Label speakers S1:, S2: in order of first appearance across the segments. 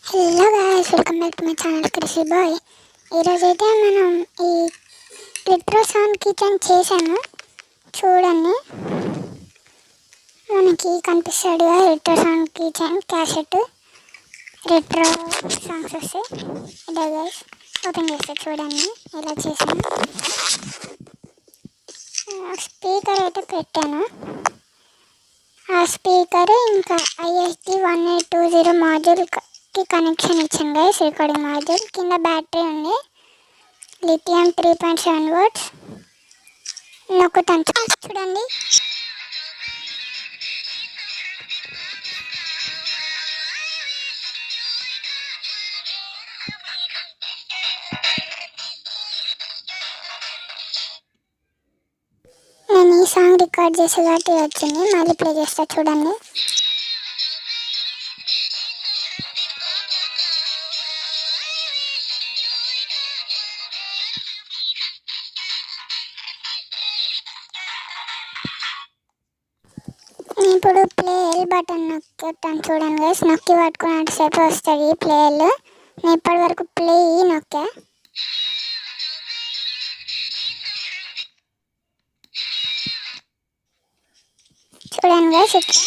S1: Hello guys, welcome back to my channel Krishi boy. ఈరోజైతే మనం ఈ రెట్రో సౌండ్ కిచెన్ చేసాము. చూడండి, మనకి కనిపిస్తాడుగా retro sound kitchen cassette retro songs వస్తాయి. ఇదే గైస్, ఓపెన్ చేస్తే చూడండి ఎలా చేసాను. స్పీకర్ అయితే పెట్టాను. ఆ స్పీకర్ ఇంకా ISD 1820 మాడ్యూల్కి కనెక్షన్ ఇచ్చాను గైస్. రికార్డింగ్ మాడ్యూల్ కింద బ్యాటరీ ఉంది, లిథియం 3.7 వాట్స్. నొక్కుతాను చూడండి. నేను ఈ సాంగ్ రికార్డ్ చేసే కాబట్టి వచ్చింది, మళ్ళీ ప్లే చేస్తా చూడండి. ఇప్పుడు ప్లే ఎల్ బటన్ నొక్కాను చూడండి గైస్. నొక్కి పట్టుకున్నట్టు సేపు వస్తుంది ప్లే ఎల్. నేను ఇప్పటి వరకు ప్లే ఈ నొక్కా. చూడండి గైస్, ఇట్లా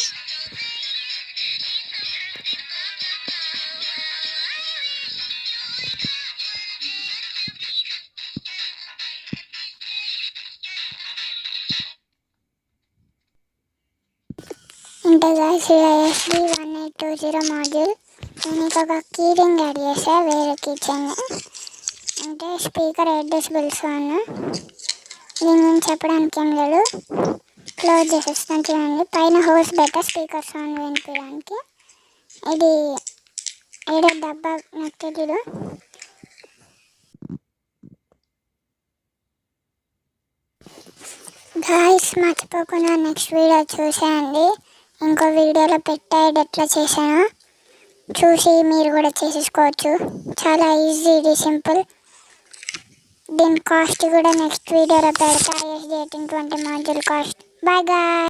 S1: ఇంకా గైస్ ISD 1820 మాడ్యూల్. నేను ఇంకొక కీ రింగ్ యాడ్ చేసా వేరే కిచెన్. అంటే స్పీకర్ 8 డెసిబెల్ సౌండ్. దీని గురించి చెప్పడానికి ఏం లేదు, క్లోజ్ చేసేస్తాను చూడండి. పైన హోల్స్ పెట్టా స్పీకర్ సౌండ్ వినిపించడానికి. ఇది ఏదో డబ్బా నాకు తెలీదు. గాయ్స్, మర్చిపోకుండా నెక్స్ట్ వీడియో చూసేయండి. ఇంకో వీడియోలో పెట్టాడు ఎట్లా చేశానో చూసి మీరు కూడా చేసేసుకోవచ్చు. చాలా ఈజీ, ఇది సింపుల్. దీని కాస్ట్ కూడా నెక్స్ట్ వీడియోలో పెడతా. ISD 1820 module cost. Bye guy.